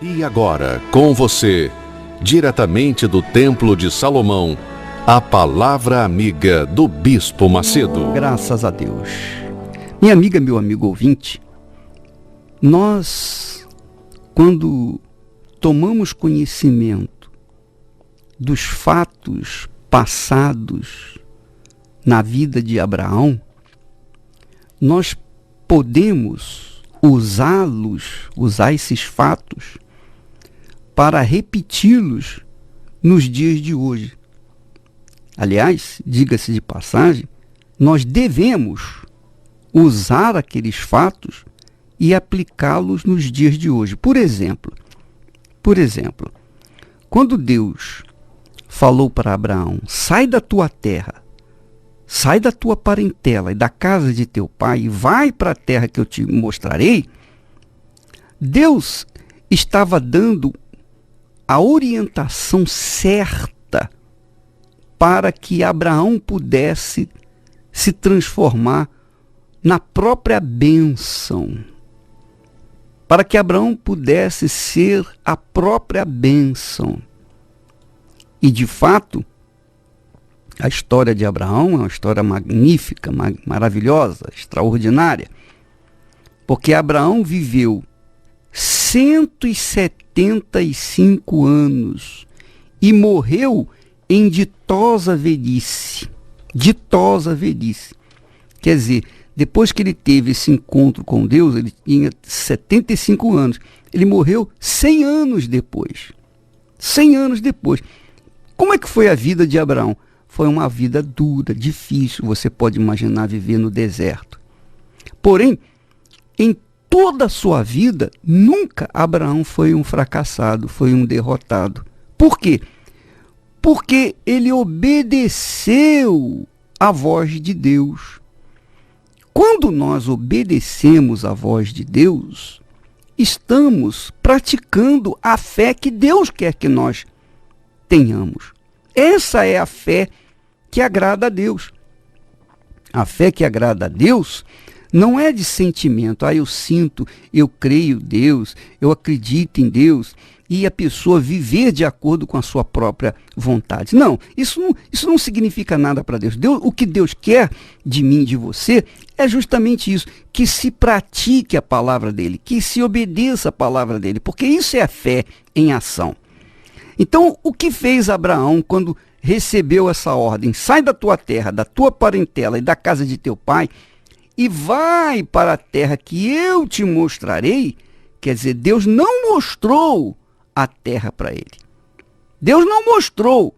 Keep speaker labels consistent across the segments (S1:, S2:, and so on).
S1: E agora, com você, diretamente do Templo de Salomão, a Palavra Amiga do Bispo Macedo.
S2: Graças a Deus. Minha amiga, meu amigo ouvinte, nós, quando tomamos conhecimento dos fatos passados na vida de Abraão, nós podemos usar esses fatos para repeti-los nos dias de hoje. Aliás, diga-se de passagem, nós devemos usar aqueles fatos e aplicá-los nos dias de hoje. Por exemplo, quando Deus falou para Abraão: sai da tua terra, sai da tua parentela e da casa de teu pai e vai para a terra que eu te mostrarei, Deus estava dando a orientação certa para que Abraão pudesse se transformar na própria bênção, para que Abraão pudesse ser a própria bênção. E de fato, a história de Abraão é uma história magnífica, maravilhosa, extraordinária, porque Abraão viveu 175 anos e morreu em ditosa velhice. Ditosa velhice. Quer dizer, depois que ele teve esse encontro com Deus, ele tinha 75 anos. Ele morreu 100 anos depois. 100 anos depois. Como é que foi a vida de Abraão? Foi uma vida dura, difícil. Você pode imaginar viver no deserto. Porém, em toda a sua vida, nunca Abraão foi um fracassado, foi um derrotado. Por quê? Porque ele obedeceu à voz de Deus. Quando nós obedecemos à voz de Deus, estamos praticando a fé que Deus quer que nós tenhamos. Essa é a fé que agrada a Deus. A fé que agrada a Deus não é de sentimento. Eu sinto, eu creio em Deus, eu acredito em Deus, e a pessoa viver de acordo com a sua própria vontade. Não, isso não significa nada para Deus. O que Deus quer de mim e de você é justamente isso, que se pratique a palavra dele, que se obedeça a palavra dele, porque isso é a fé em ação. Então, o que fez Abraão quando recebeu essa ordem? Sai da tua terra, da tua parentela e da casa de teu pai e vai para a terra que eu te mostrarei. Quer dizer, Deus não mostrou a terra para ele. Deus não mostrou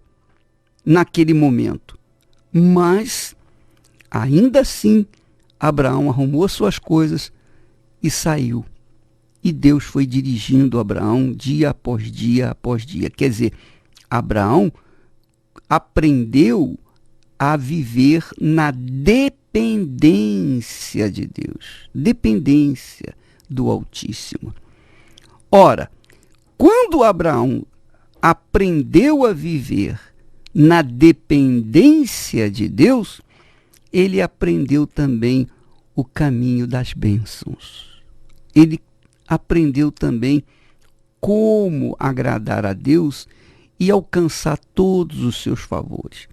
S2: naquele momento. Mas, ainda assim, Abraão arrumou suas coisas e saiu. E Deus foi dirigindo Abraão dia após dia após dia. Quer dizer, Abraão aprendeu a viver na dependência de Deus. Dependência do Altíssimo. Ora, quando Abraão aprendeu a viver na dependência de Deus, ele aprendeu também o caminho das bênçãos. Ele aprendeu também como agradar a Deus e alcançar todos os seus favores.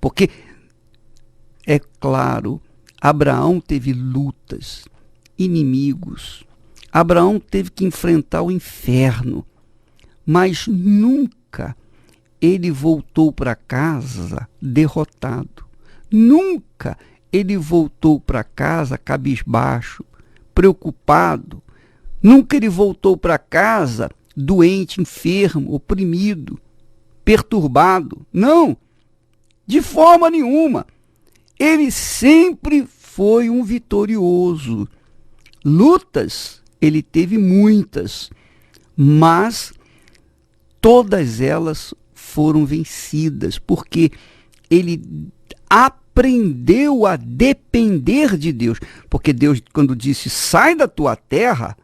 S2: Porque, é claro, Abraão teve lutas, inimigos. Abraão teve que enfrentar o inferno, mas nunca ele voltou para casa derrotado. Nunca ele voltou para casa cabisbaixo, preocupado. Nunca ele voltou para casa doente, enfermo, oprimido, perturbado. Não, de forma nenhuma. Ele sempre foi um vitorioso. Lutas, ele teve muitas, mas todas elas foram vencidas, porque ele aprendeu a depender de Deus. Porque Deus, quando disse, sai da tua terra,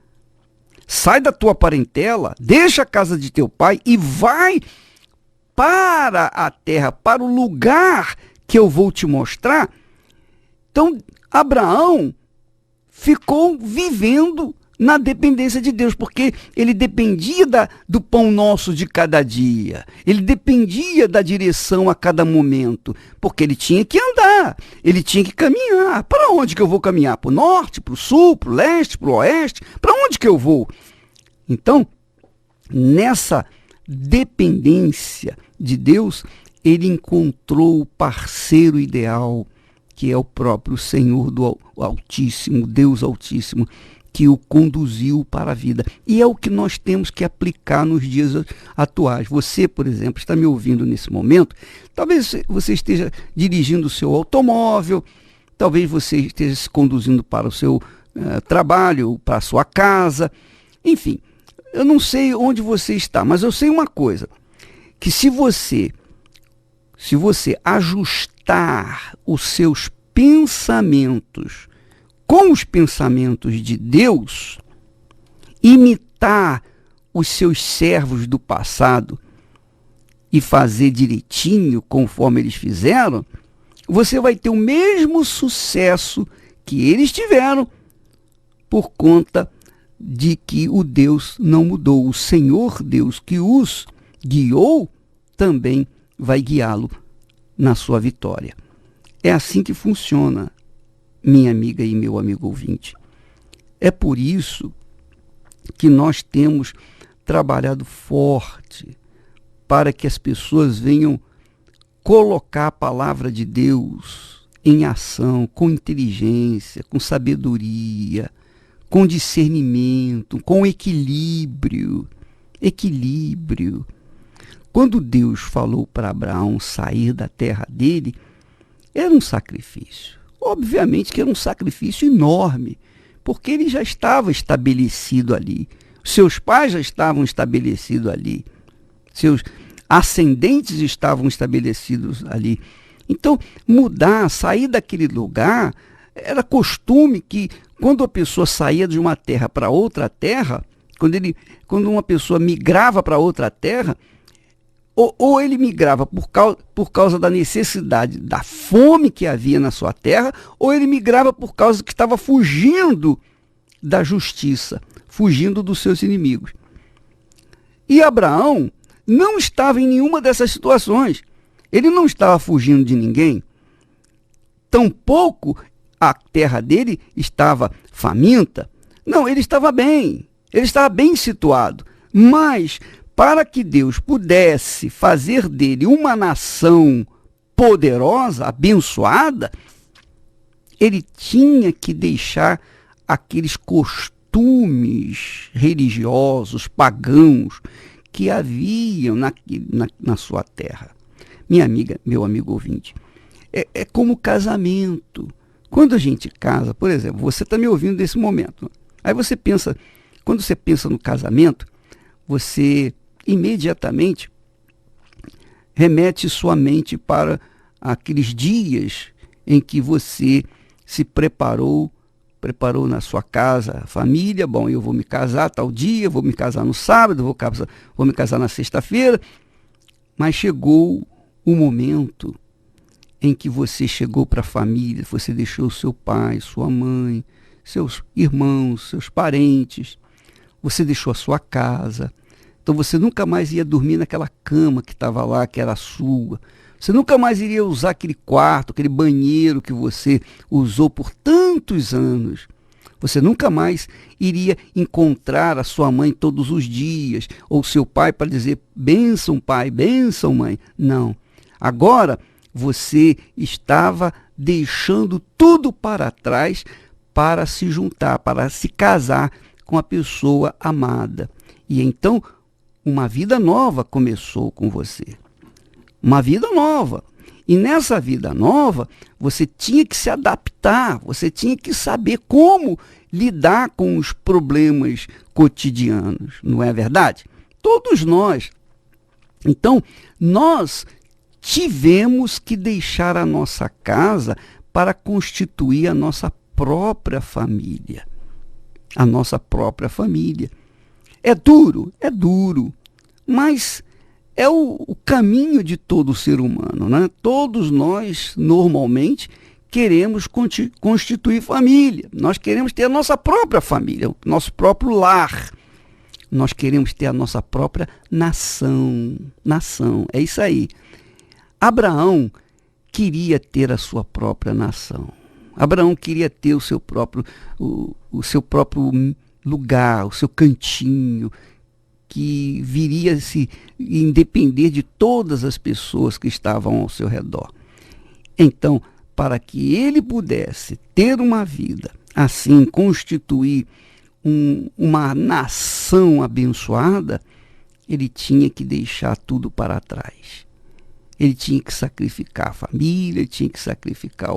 S2: sai da tua parentela, deixa a casa de teu pai e vai para a terra, para o lugar que eu vou te mostrar. Então, Abraão ficou vivendo na dependência de Deus, porque ele dependia do pão nosso de cada dia, ele dependia da direção a cada momento, porque ele tinha que andar, ele tinha que caminhar. Para onde que eu vou caminhar? Para o norte, para o sul, para o leste, para o oeste? Para onde que eu vou? Então, nessa dependência de Deus, ele encontrou o parceiro ideal, que é o próprio Senhor do Altíssimo, Deus Altíssimo, que o conduziu para a vida. E é o que nós temos que aplicar nos dias atuais. Você, por exemplo, está me ouvindo nesse momento, talvez você esteja dirigindo o seu automóvel, talvez você esteja se conduzindo para o seu trabalho, para a sua casa, enfim, eu não sei onde você está, mas eu sei uma coisa, que se você ajustar os seus pensamentos com os pensamentos de Deus, imitar os seus servos do passado e fazer direitinho conforme eles fizeram, você vai ter o mesmo sucesso que eles tiveram, por conta de que o Deus não mudou. O Senhor Deus que os guiou também vai guiá-lo na sua vitória. É assim que funciona, minha amiga e meu amigo ouvinte. É por isso que nós temos trabalhado forte para que as pessoas venham colocar a palavra de Deus em ação, com inteligência, com sabedoria, com discernimento, com equilíbrio. Equilíbrio. Quando Deus falou para Abraão sair da terra dele, era um sacrifício. Obviamente que era um sacrifício enorme, porque ele já estava estabelecido ali. Seus pais já estavam estabelecidos ali. Seus ascendentes estavam estabelecidos ali. Então, sair daquele lugar, era costume que, quando a pessoa saía de uma terra para outra terra, quando uma pessoa migrava para outra terra, ou ele migrava por causa da necessidade, da fome que havia na sua terra, ou ele migrava por causa que estava fugindo da justiça, fugindo dos seus inimigos. E Abraão não estava em nenhuma dessas situações. Ele não estava fugindo de ninguém. Tampouco a terra dele estava faminta. Não, ele estava bem situado. Mas, para que Deus pudesse fazer dele uma nação poderosa, abençoada, ele tinha que deixar aqueles costumes religiosos, pagãos, que haviam na sua terra. Minha amiga, meu amigo ouvinte, é como casamento. Quando a gente casa, por exemplo, você está me ouvindo nesse momento. Aí você pensa, quando você pensa no casamento, você imediatamente remete sua mente para aqueles dias em que você se preparou na sua casa, família, bom, eu vou me casar tal dia, vou me casar no sábado, vou me casar na sexta-feira, mas chegou o momento em que você chegou para a família, você deixou seu pai, sua mãe, seus irmãos, seus parentes, você deixou a sua casa. Então você nunca mais ia dormir naquela cama que estava lá, que era sua. Você nunca mais iria usar aquele quarto, aquele banheiro que você usou por tantos anos. Você nunca mais iria encontrar a sua mãe todos os dias, ou seu pai para dizer, bênção pai, bênção mãe. Não. Agora você estava deixando tudo para trás para se juntar, para se casar com a pessoa amada. E então, uma vida nova começou com você. Uma vida nova. E nessa vida nova, você tinha que se adaptar, você tinha que saber como lidar com os problemas cotidianos, não é verdade? Todos nós. Então, nós tivemos que deixar a nossa casa para constituir a nossa própria família. A nossa própria família. É duro, mas é o caminho de todo ser humano, né? Todos nós, normalmente, queremos constituir família, nós queremos ter a nossa própria família, o nosso próprio lar, nós queremos ter a nossa própria nação, é isso aí. Abraão queria ter a sua própria nação, Abraão queria ter o seu próprio lugar, o seu cantinho, que viria a se independer de todas as pessoas que estavam ao seu redor. Então, para que ele pudesse ter uma vida, assim, constituir uma nação abençoada, ele tinha que deixar tudo para trás. Ele tinha que sacrificar a família, ele tinha que sacrificar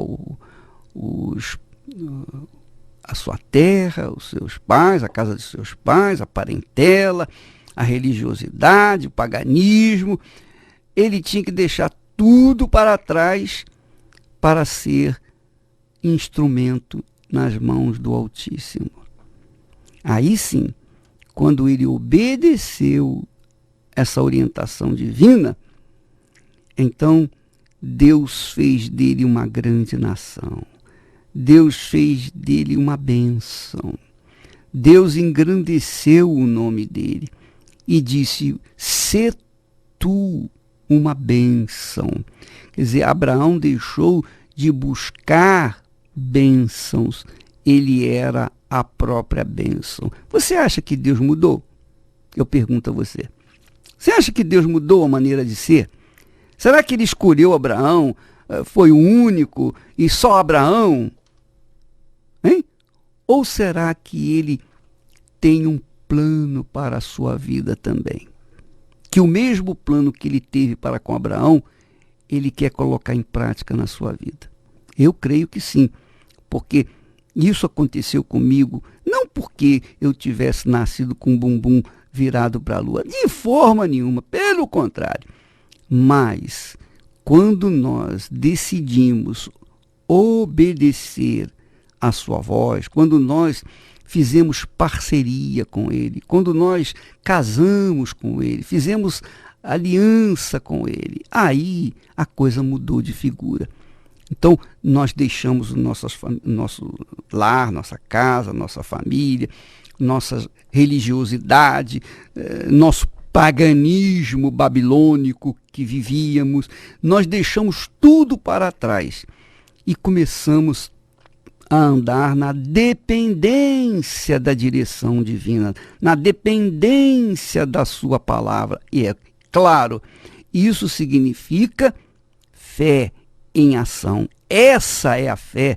S2: a sua terra, os seus pais, a casa de seus pais, a parentela, a religiosidade, o paganismo. Ele tinha que deixar tudo para trás para ser instrumento nas mãos do Altíssimo. Aí sim, quando ele obedeceu essa orientação divina, então Deus fez dele uma grande nação. Deus fez dele uma bênção. Deus engrandeceu o nome dele e disse: "Sê tu uma bênção". Quer dizer, Abraão deixou de buscar bênçãos, ele era a própria bênção. Você acha que Deus mudou? Eu pergunto a você. Você acha que Deus mudou a maneira de ser? Será que ele escolheu Abraão, foi o único e só Abraão? Hein? Ou será que ele tem um plano para a sua vida também? Que o mesmo plano que ele teve para com Abraão, ele quer colocar em prática na sua vida? Eu creio que sim, porque isso aconteceu comigo, não porque eu tivesse nascido com o bumbum virado para a lua, de forma nenhuma, pelo contrário. Mas, quando nós decidimos obedecer à sua voz, quando nós fizemos parceria com ele, quando nós casamos com ele, fizemos aliança com ele, aí a coisa mudou de figura. Então, nós deixamos o nosso lar, nossa casa, nossa família, nossa religiosidade, nosso paganismo babilônico que vivíamos, nós deixamos tudo para trás e começamos a andar na dependência da direção divina, na dependência da sua palavra. E é claro, isso significa fé em ação. Essa é a fé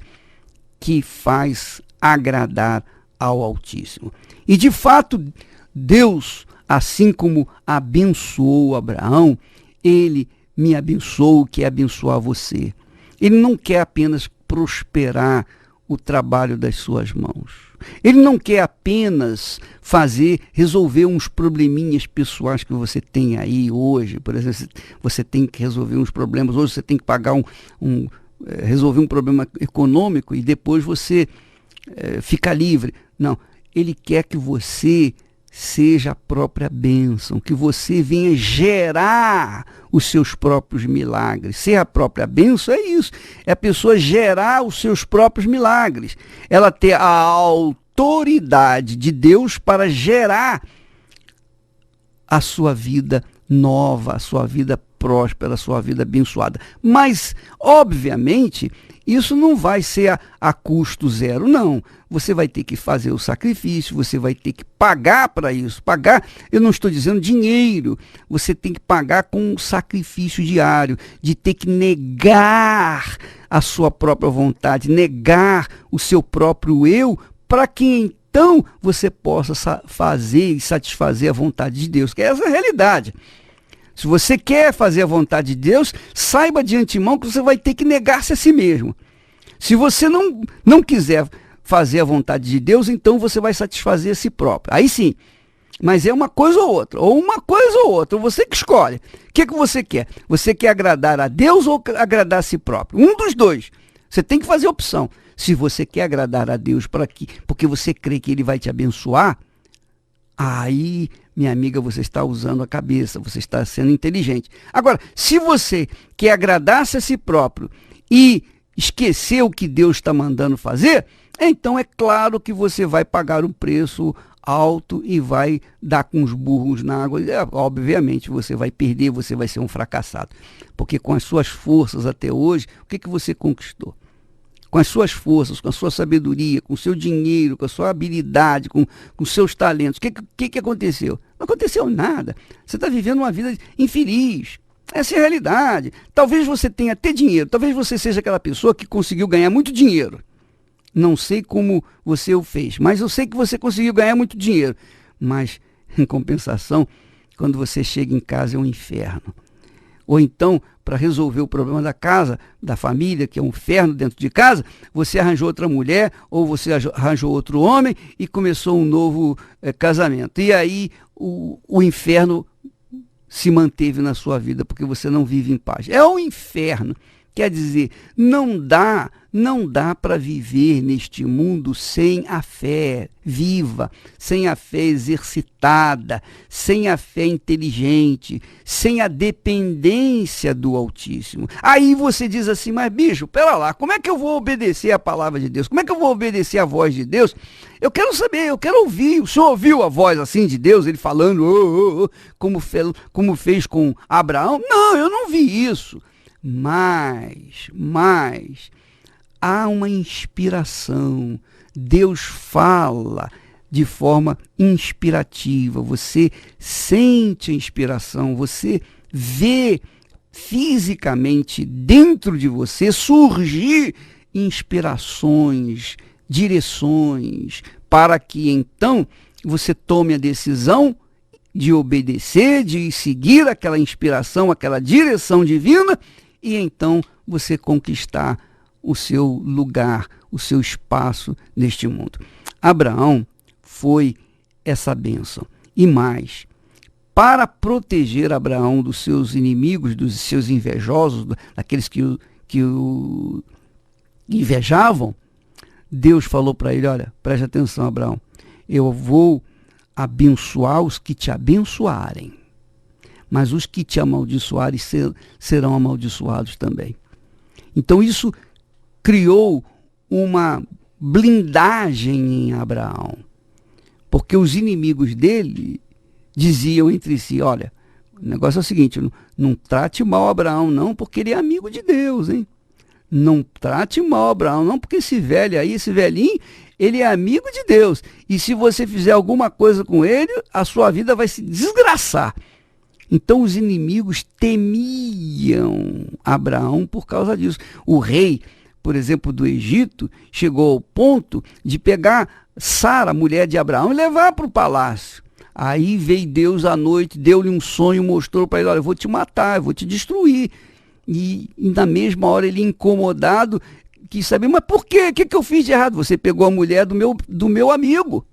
S2: que faz agradar ao Altíssimo. E de fato, Deus, assim como abençoou Abraão, ele me abençoou, quer abençoar você. Ele não quer apenas prosperar o trabalho das suas mãos. Ele não quer apenas resolver uns probleminhas pessoais que você tem aí hoje. Por exemplo, você tem que resolver uns problemas. Hoje você tem que pagar resolver um problema econômico e depois você fica livre. Não, ele quer que você seja a própria bênção, que você venha gerar os seus próprios milagres. Ser a própria bênção é isso, é a pessoa gerar os seus próprios milagres, ela ter a autoridade de Deus para gerar a sua vida nova, a sua vida próspera, a sua vida abençoada. Mas, obviamente, isso não vai ser a custo zero, não. Você vai ter que fazer o sacrifício, você vai ter que pagar para isso. Pagar, eu não estou dizendo dinheiro, você tem que pagar com um sacrifício diário, de ter que negar a sua própria vontade, negar o seu próprio eu, para que então você possa fazer e satisfazer a vontade de Deus, que é essa a realidade. Se você quer fazer a vontade de Deus, saiba de antemão que você vai ter que negar-se a si mesmo. Se você não quiser fazer a vontade de Deus, então você vai satisfazer a si próprio. Aí sim. Mas é uma coisa ou outra. Ou uma coisa ou outra. Você que escolhe. O que você quer? Você quer agradar a Deus ou agradar a si próprio? Um dos dois. Você tem que fazer opção. Se você quer agradar a Deus porque você crê que Ele vai te abençoar, aí, minha amiga, você está usando a cabeça, você está sendo inteligente. Agora, se você quer agradar-se a si próprio e esquecer o que Deus está mandando fazer, então é claro que você vai pagar um preço alto e vai dar com os burros na água. Obviamente você vai perder, você vai ser um fracassado. Porque com as suas forças até hoje, o que você conquistou? Com as suas forças, com a sua sabedoria, com o seu dinheiro, com a sua habilidade, com os seus talentos. O que aconteceu? Não aconteceu nada. Você está vivendo uma vida infeliz. Essa é a realidade. Talvez você tenha até dinheiro, talvez você seja aquela pessoa que conseguiu ganhar muito dinheiro. Não sei como você o fez, mas eu sei que você conseguiu ganhar muito dinheiro. Mas, em compensação, quando você chega em casa é um inferno. Ou então, para resolver o problema da casa, da família, que é um inferno dentro de casa, você arranjou outra mulher ou você arranjou outro homem e começou um novo casamento. E aí o inferno se manteve na sua vida porque você não vive em paz. É um inferno. Quer dizer, não dá para viver neste mundo sem a fé viva, sem a fé exercitada, sem a fé inteligente, sem a dependência do Altíssimo. Aí você diz assim, mas bicho, pera lá, como é que eu vou obedecer a palavra de Deus? Como é que eu vou obedecer a voz de Deus? Eu quero saber, eu quero ouvir. O senhor ouviu a voz assim de Deus, ele falando, como fez com Abraão? Não, eu não vi isso. Mas há uma inspiração. Deus fala de forma inspirativa. Você sente a inspiração, você vê fisicamente dentro de você surgir inspirações, direções, para que então você tome a decisão de obedecer, de seguir aquela inspiração, aquela direção divina, e então você conquistar o seu lugar, o seu espaço neste mundo. Abraão foi essa bênção. E mais, para proteger Abraão dos seus inimigos, dos seus invejosos, daqueles que o invejavam, Deus falou para ele, olha, preste atenção, Abraão, eu vou abençoar os que te abençoarem, mas os que te amaldiçoarem serão amaldiçoados também. Então isso criou uma blindagem em Abraão, porque os inimigos dele diziam entre si, olha, o negócio é o seguinte, não trate mal Abraão não, porque ele é amigo de Deus, hein? Não trate mal Abraão não, porque esse velho aí, esse velhinho, ele é amigo de Deus. E se você fizer alguma coisa com ele, a sua vida vai se desgraçar. Então os inimigos temiam Abraão por causa disso. O rei, por exemplo, do Egito, chegou ao ponto de pegar Sara, mulher de Abraão, e levar para o palácio. Aí veio Deus à noite, deu-lhe um sonho, mostrou para ele, olha, eu vou te matar, eu vou te destruir. E na mesma hora ele, incomodado, quis saber, mas por quê? O que eu fiz de errado? Você pegou a mulher do meu amigo.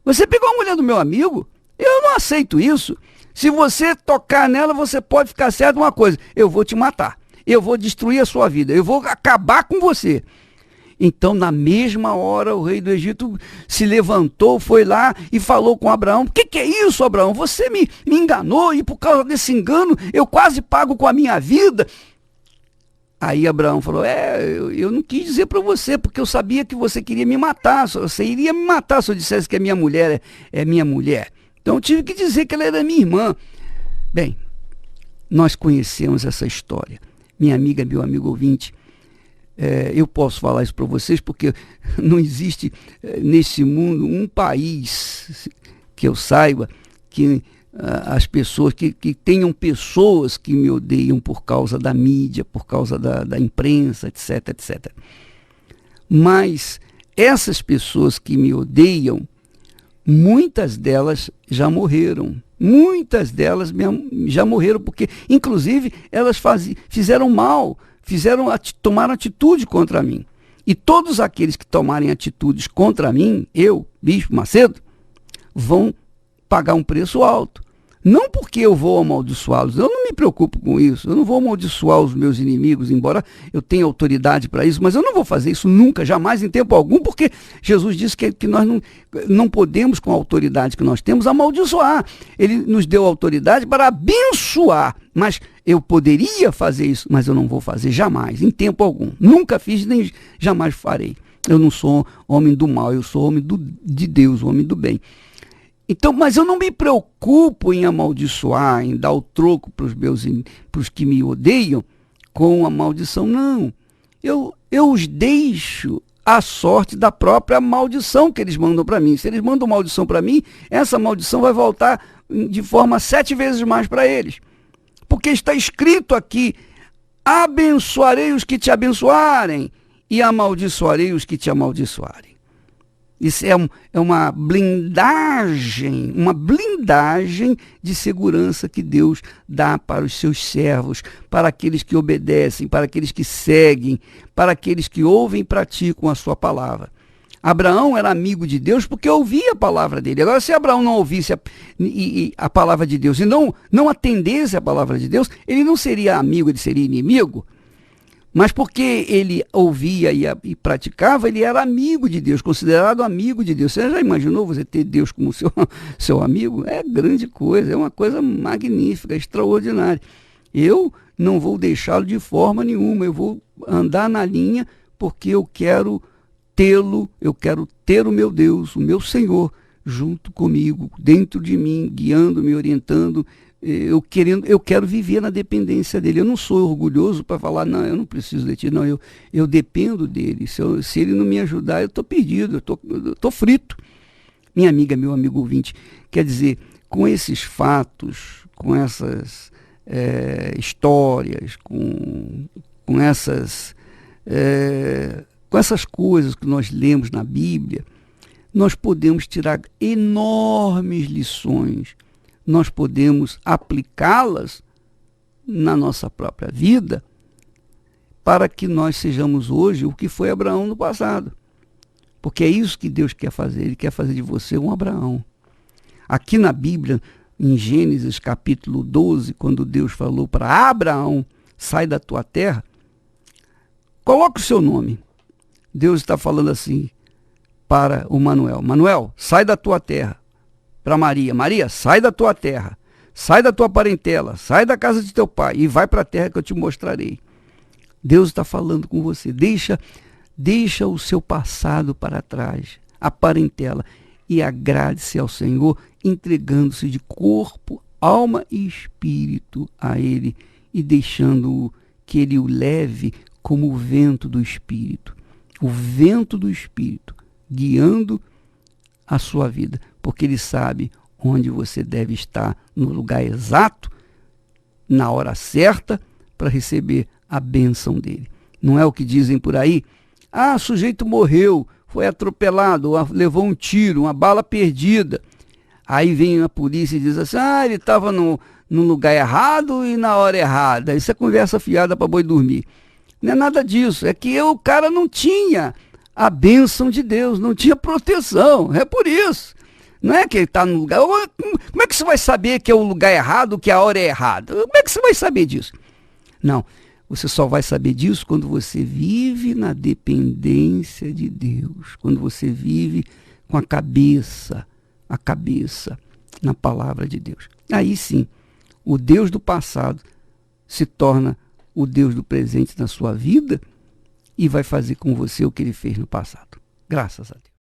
S2: Você pegou a mulher do meu amigo? Eu não aceito isso. Se você tocar nela, você pode ficar certo de uma coisa, eu vou te matar. Eu vou destruir a sua vida. Eu vou acabar com você. Então, na mesma hora, o rei do Egito se levantou, foi lá e falou com Abraão, o que é isso, Abraão? Você me enganou e por causa desse engano, eu quase pago com a minha vida. Aí Abraão falou, eu não quis dizer para você, porque eu sabia que você queria me matar. Você iria me matar se eu dissesse que a minha mulher é minha mulher. Então eu tive que dizer que ela era minha irmã. Bem, nós conhecemos essa história. Minha amiga, meu amigo ouvinte, eu posso falar isso para vocês porque não existe nesse mundo um país que eu saiba que as pessoas, que tenham pessoas que me odeiam por causa da mídia, por causa da imprensa, etc, etc. Mas essas pessoas que me odeiam, muitas delas já morreram. Muitas delas já morreram porque, inclusive, elas fizeram mal, tomaram atitude contra mim. E todos aqueles que tomarem atitudes contra mim, eu, Bispo Macedo, vão pagar um preço alto. Não porque eu vou amaldiçoá-los, eu não me preocupo com isso, eu não vou amaldiçoar os meus inimigos, embora eu tenha autoridade para isso, mas eu não vou fazer isso nunca, jamais, em tempo algum, porque Jesus disse que nós não podemos, com a autoridade que nós temos, amaldiçoar. Ele nos deu autoridade para abençoar, mas eu poderia fazer isso, mas eu não vou fazer jamais, em tempo algum. Nunca fiz, nem jamais farei. Eu não sou homem do mal, eu sou homem de Deus, homem do bem. Então, mas eu não me preocupo em amaldiçoar, em dar o troco para os que me odeiam com a maldição, não. Eu os deixo à sorte da própria maldição que eles mandam para mim. Se eles mandam maldição para mim, essa maldição vai voltar de forma 7 vezes mais para eles. Porque está escrito aqui, abençoarei os que te abençoarem e amaldiçoarei os que te amaldiçoarem. Isso é uma blindagem de segurança que Deus dá para os seus servos, para aqueles que obedecem, para aqueles que seguem, para aqueles que ouvem e praticam a sua palavra. Abraão era amigo de Deus porque ouvia a palavra dele. Agora, se Abraão não ouvisse a palavra de Deus e não atendesse a palavra de Deus, ele não seria amigo, ele seria inimigo. Mas porque ele ouvia e praticava, ele era amigo de Deus, considerado amigo de Deus. Você já imaginou você ter Deus como seu amigo? É grande coisa, é uma coisa magnífica, extraordinária. Eu não vou deixá-lo de forma nenhuma, eu vou andar na linha porque eu quero tê-lo, eu quero ter o meu Deus, o meu Senhor, junto comigo, dentro de mim, guiando, me orientando. Eu quero viver na dependência dele. Eu não sou orgulhoso para falar, não, eu não preciso de ti, não, eu dependo dele. Se ele não me ajudar, eu estou perdido, eu estou frito. Minha amiga, meu amigo ouvinte, quer dizer, com esses fatos, com essas histórias, com essas coisas que nós lemos na Bíblia, nós podemos tirar enormes lições. Nós podemos aplicá-las na nossa própria vida para que nós sejamos hoje o que foi Abraão no passado. Porque é isso que Deus quer fazer. Ele quer fazer de você um Abraão. Aqui na Bíblia, em Gênesis capítulo 12, quando Deus falou para Abraão, sai da tua terra, coloca o seu nome. Deus está falando assim para o Manuel. Manuel, sai da tua terra. Para Maria, Maria, sai da tua terra, sai da tua parentela, sai da casa de teu pai e vai para a terra que eu te mostrarei. Deus está falando com você. Deixa o seu passado para trás, a parentela, e agrade-se ao Senhor, entregando-se de corpo, alma e espírito a Ele e deixando que Ele o leve como o vento do Espírito. O vento do Espírito, guiando a sua vida, porque Ele sabe onde você deve estar, no lugar exato, na hora certa, para receber a bênção dele. Não é o que dizem por aí? Ah, o sujeito morreu, foi atropelado, levou um tiro, uma bala perdida. Aí vem a polícia e diz assim, ele estava no lugar errado e na hora errada. Isso é conversa fiada para boi dormir. Não é nada disso, é que o cara não tinha a bênção de Deus, não tinha proteção, é por isso. Não é que ele está no lugar... Como é que você vai saber que é o lugar errado, que a hora é errada? Como é que você vai saber disso? Não, você só vai saber disso quando você vive na dependência de Deus, quando você vive com a cabeça na palavra de Deus. Aí sim, o Deus do passado se torna o Deus do presente na sua vida e vai fazer com você o que ele fez no passado. Graças a Deus.